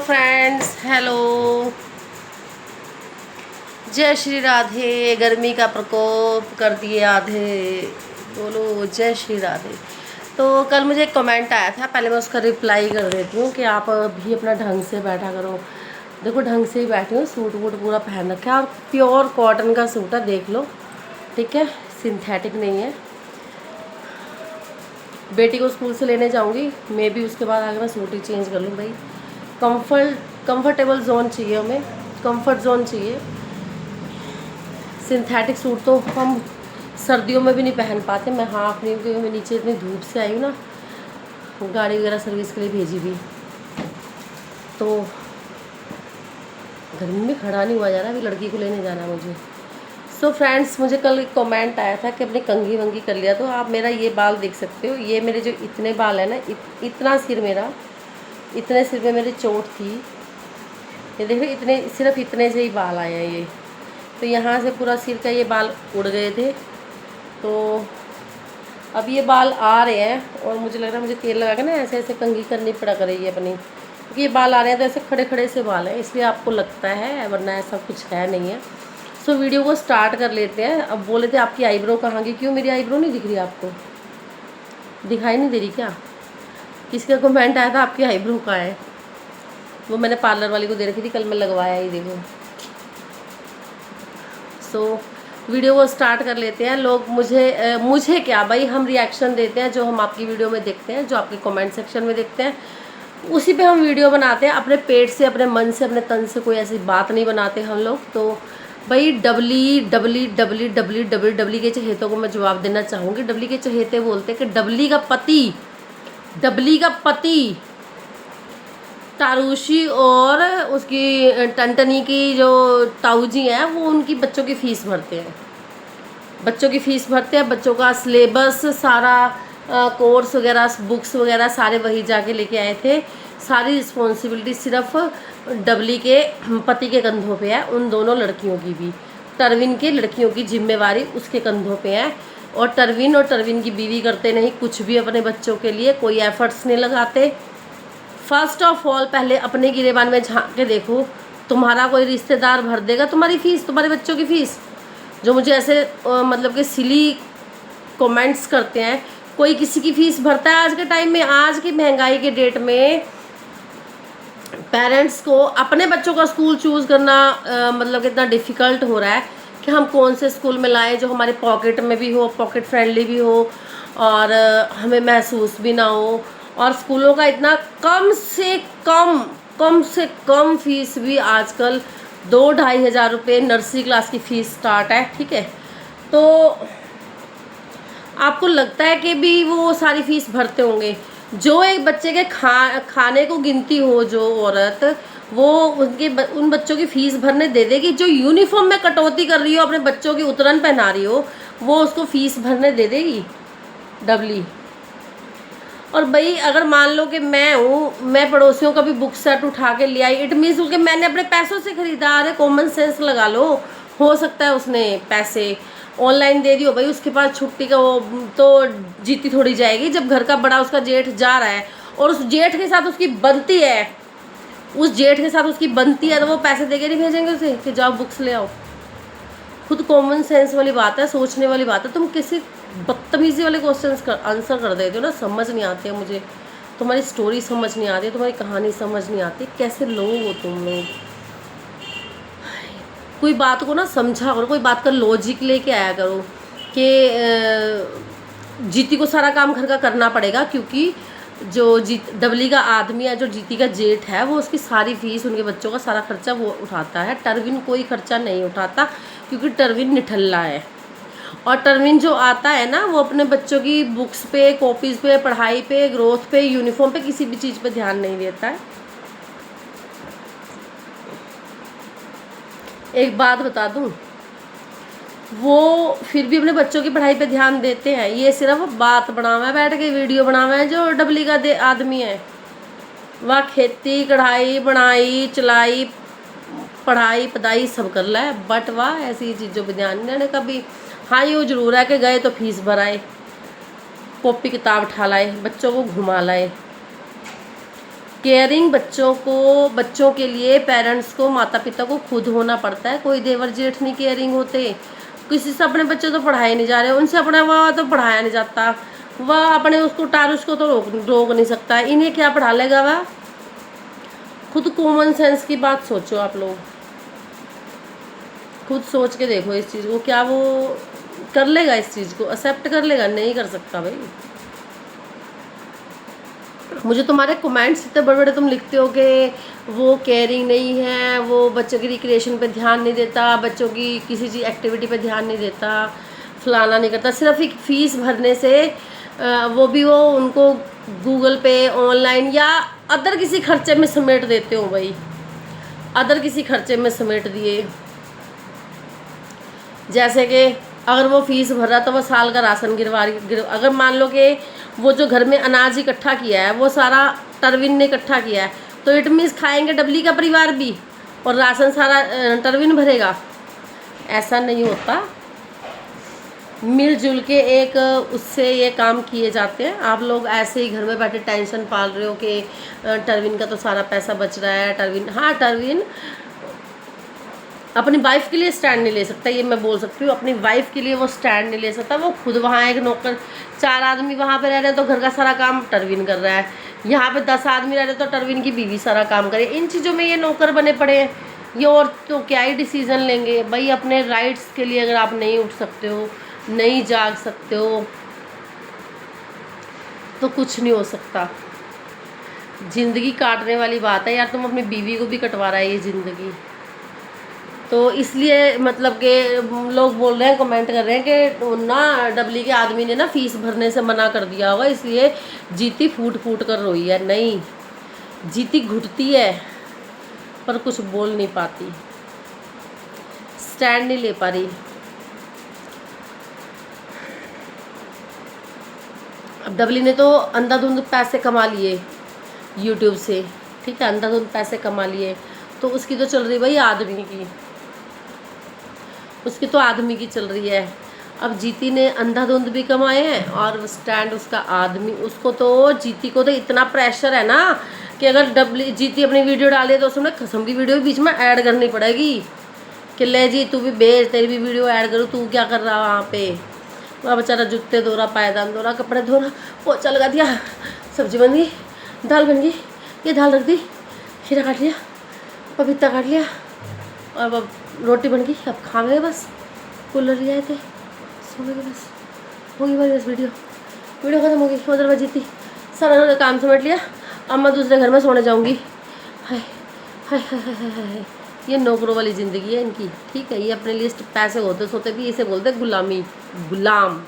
Friends, hello, जय श्री राधे। गर्मी का प्रकोप कर दिए आधे, बोलो जय श्री राधे। तो कल मुझे एक कमेंट आया था, पहले मैं उसका रिप्लाई कर देती हूँ कि आप भी अपना ढंग से बैठा करो। देखो ढंग से ही बैठी हूँ, सूट वूट पूरा पहन रखा है और प्योर कॉटन का सूट है, देख लो, ठीक है, सिंथेटिक नहीं है। बेटी को स्कूल से लेने जाऊँगी, मे भी उसके बाद आगे मैं सूट ही चेंज कर लूँ। भाई कंफर्टेबल जोन चाहिए हमें, कंफर्ट जोन चाहिए। सिंथेटिक सूट तो हम सर्दियों में भी नहीं पहन पाते। मैं हाफ नहीं हूँ क्योंकि मैं नीचे इतनी धूप से आई हूँ ना, गाड़ी वगैरह सर्विस के लिए भेजी भी, तो गर्मी में खड़ा नहीं हुआ जा रहा। अभी लड़की को लेने जाना है मुझे। सो फ्रेंड्स, मुझे कल एक कमेंट आया था कि अपनी कंघी वंगी कर लिया। तो आप मेरा ये बाल देख सकते हो, ये मेरे जो इतने बाल है ना, इतना सिर मेरा, इतने सिर में मेरी चोट थी, ये देख रहे, इतने, सिर्फ इतने से ही बाल आए हैं ये। तो यहाँ से पूरा सिर का ये बाल उड़ गए थे, तो अब ये बाल आ रहे हैं और मुझे लग रहा है मुझे तेल लगा के ना ऐसे ऐसे कंघी करनी पड़ा करेगी अपनी, क्योंकि ये बाल आ रहे हैं तो ऐसे खड़े खड़े से बाल हैं, इसलिए आपको लगता है, वरना ऐसा कुछ है नहीं है। सो वीडियो को स्टार्ट कर लेते हैं। अब बोले थे आपकी आईब्रो कहाँ गई, क्यों मेरी आईब्रो नहीं दिख रही आपको, दिखाई नहीं दे रही क्या? किसी का कमेंट आया था आपकी आईब्रो कहाँ है, वो मैंने पार्लर वाली को दे रखी थी, कल मैं लगवाया ही, देखो। सो वीडियो को स्टार्ट कर लेते हैं। लोग मुझे क्या भाई, हम रिएक्शन देते हैं जो हम आपकी वीडियो में देखते हैं, जो आपके कमेंट सेक्शन में देखते हैं, उसी पे हम वीडियो बनाते हैं। अपने पेट से, अपने मन से, अपने तन से कोई ऐसी बात नहीं बनाते हम लोग। तो भाई डबली के चहेतों को मैं जवाब देना चाहूँगी। डबली के चहेते बोलते हैं कि डबली का पति तारुशी और उसकी टनटनी की जो ताऊजी हैं, वो उनकी बच्चों की फ़ीस भरते हैं, बच्चों का सिलेबस सारा, कोर्स वगैरह, बुक्स वगैरह सारे वही जाके लेके आए थे। सारी रिस्पॉन्सिबिलिटी सिर्फ डबली के पति के कंधों पे है, उन दोनों लड़कियों की भी। टरविन के लड़कियों की जिम्मेवारी उसके कंधों पे है, और टरविन की बीवी करते नहीं कुछ भी अपने बच्चों के लिए, कोई एफर्ट्स नहीं लगाते। फर्स्ट ऑफ ऑल पहले अपने गिरेबान में झांक के देखो, तुम्हारा कोई रिश्तेदार भर देगा तुम्हारी फ़ीस, तुम्हारे बच्चों की फ़ीस? जो मुझे ऐसे मतलब कि सिली कमेंट्स करते हैं, कोई किसी की फ़ीस भरता है आज के टाइम में? आज की महंगाई के डेट में पेरेंट्स को अपने बच्चों का स्कूल चूज़ करना मतलब कि इतना डिफ़िकल्ट हो रहा है कि हम कौन से स्कूल में लाएं जो हमारे पॉकेट में भी हो, पॉकेट फ्रेंडली भी हो, और हमें महसूस भी ना हो। और स्कूलों का इतना कम से कम फीस भी आजकल 2-2.5 हज़ार रुपये नर्सरी क्लास की फ़ीस स्टार्ट है, ठीक है। तो आपको लगता है कि भी वो सारी फ़ीस भरते होंगे? जो एक बच्चे के खाने को गिनती हो जो औरत, वो उन बच्चों की फ़ीस भरने दे देगी? जो यूनिफॉर्म में कटौती कर रही हो, अपने बच्चों की उतरन पहना रही हो, वो उसको फ़ीस भरने दे देगी डबली? और भाई अगर मान लो कि मैं पड़ोसियों का भी बुक सेट उठा के ले आई, इट मीन्स कि मैंने अपने पैसों से खरीदा। अरे कॉमन सेंस लगा लो, हो सकता है उसने पैसे ऑनलाइन दे दियो, भाई उसके पास छुट्टी का वो तो जीती थोड़ी जाएगी। जब घर का बड़ा उसका जेठ जा रहा है और उस जेठ के साथ उसकी बनती है, तो वो पैसे दे के नहीं भेजेंगे उसे कि जाओ बुक्स ले आओ? खुद कॉमन सेंस वाली बात है, सोचने वाली बात है। तुम किसी बदतमीजी वाले क्वेश्चंस का आंसर कर देते हो ना, समझ नहीं आती है मुझे, तुम्हारी स्टोरी समझ नहीं आती, तुम्हारी कहानी समझ नहीं आती, कैसे लोग हो तुम लोग? कोई बात को ना समझा करो, कोई बात का लॉजिक लेके आया करो कि जीती को सारा काम घर का करना पड़ेगा, क्योंकि जो डबली का आदमी है, जो जीती का जेठ है, वो उसकी सारी फीस, उनके बच्चों का सारा खर्चा वो उठाता है। टरविन कोई खर्चा नहीं उठाता, क्योंकि टरविन निठल्ला है। और टरविन जो आता है ना, वो अपने बच्चों की बुक्स पे, कॉपीज़ पे, पढ़ाई पे, ग्रोथ पे, यूनिफॉर्म पे, किसी भी चीज़ पे ध्यान नहीं देता है। एक बात बता दूं, वो फिर भी अपने बच्चों की पढ़ाई पे ध्यान देते हैं। ये सिर्फ बात बनावा है, बैठ के वीडियो बनावा है। जो डबली का आदमी है, वह खेती, कढ़ाई, बनाई, चलाई, पढ़ाई पढ़ाई सब कर ला है, बट वह ऐसी चीज़ों पर ध्यान नहीं देने कभी। हाँ, ये जरूर है कि गए तो फीस भराए, कॉपी किताब उठा लाए, बच्चों को घुमा लाए। केयरिंग बच्चों के लिए पेरेंट्स को, माता पिता को खुद होना पड़ता है। कोई देवर जेठ नहीं केयरिंग होते। किसी से अपने बच्चे तो पढ़ाए नहीं जा रहे, उनसे अपना वह तो पढ़ाया नहीं जाता, वह अपने उसको टारुष को तो रोक नहीं सकता, इन्हें क्या पढ़ा लेगा वह। खुद कॉमन सेंस की बात सोचो आप लोग, खुद सोच के देखो इस चीज़ को, क्या वो कर लेगा, इस चीज़ को एक्सेप्ट कर लेगा? नहीं कर सकता भाई। मुझे तुम्हारे कमेंट्स इतने बड़े बड़े तुम लिखते हो कि वो केयरिंग नहीं है, वो बच्चों की रिक्रिएशन पे ध्यान नहीं देता, बच्चों की किसी चीज़ एक्टिविटी पे ध्यान नहीं देता, फलाना नहीं करता, सिर्फ एक फ़ीस भरने से वो भी वो उनको गूगल पे, ऑनलाइन या अदर किसी खर्चे में समेट देते हो भाई, अदर किसी खर्चे में समेट दिए। जैसे कि अगर वो फीस भर रहा तो वो साल का राशन अगर मान लो कि वो जो घर में अनाज इकट्ठा किया है वो सारा टरविन ने इकट्ठा किया है, तो इट मीन्स खाएंगे डबली का परिवार भी और राशन सारा टरविन भरेगा? ऐसा नहीं होता। मिलजुल के एक उससे ये काम किए जाते हैं। आप लोग ऐसे ही घर में बैठे टेंशन पाल रहे हो कि टरविन का तो सारा पैसा बच रहा है। टरविन, हाँ टरविन अपनी वाइफ के लिए स्टैंड नहीं ले सकता, ये मैं बोल सकती हूँ। अपनी वाइफ के लिए वो स्टैंड नहीं ले सकता। वो खुद वहाँ एक नौकर, 4 आदमी वहाँ पे रह रहे हैं तो घर का सारा काम टरविन कर रहा है। यहाँ पे 10 आदमी रह रहे हैं तो टरविन की बीवी सारा काम करे। इन चीज़ों में ये नौकर बने पड़े हैं। ये और तो क्या ही डिसीज़न लेंगे भाई। अपने राइट्स के लिए अगर आप नहीं उठ सकते हो, नहीं जाग सकते हो, तो कुछ नहीं हो सकता। ज़िंदगी काटने वाली बात है यार। तुम अपनी बीवी को भी कटवा रहा है ये ज़िंदगी। तो इसलिए मतलब कि लोग बोल रहे हैं, कमेंट कर रहे हैं कि ना डबली के आदमी ने ना फीस भरने से मना कर दिया होगा, इसलिए जीती फूट फूट कर रोई है। नहीं, जीती घुटती है पर कुछ बोल नहीं पाती, स्टैंड नहीं ले पा रही। अब डबली ने तो अंधाधुंध पैसे कमा लिए यूट्यूब से, ठीक है, अंधाधुंध पैसे कमा लिए, तो उसकी तो चल रही भाई आदमी की, उसकी तो आदमी की चल रही है। अब जीती ने अंधाधुंध भी कमाए हैं और स्टैंड उसका आदमी। उसको तो जीती को तो इतना प्रेशर है ना कि अगर डबली जीती अपनी वीडियो डाले तो उसमें कसम की वीडियो बीच में ऐड करनी पड़ेगी कि ले जी तू भी भेज, तेरी भी वीडियो ऐड करूँ, तू क्या कर रहा वहाँ पे। वहाँ बेचारा जूते धो रहा, पायदान धो रहा, कपड़े धो रहा, पोछा लगा दिया, सब्जी बन गई, दाल बन गई, ये दाल रख दी, खीरा काट लिया, पपीता काट लिया और अब रोटी बन गई। अब खा गए बस, कूलर ले आए थे, सो गए बस, होगी बस वीडियो खत्म होगी। उधर मैं जीती सारा काम समेट लिया, अब मैं दूसरे घर में सोने जाऊंगी। हाय हाय हाय हाय हाय हाय, ये नौकरों वाली ज़िंदगी है इनकी, ठीक है। ये अपने लिए पैसे होते सोते भी इसे बोलते गुलामी, गुलाम।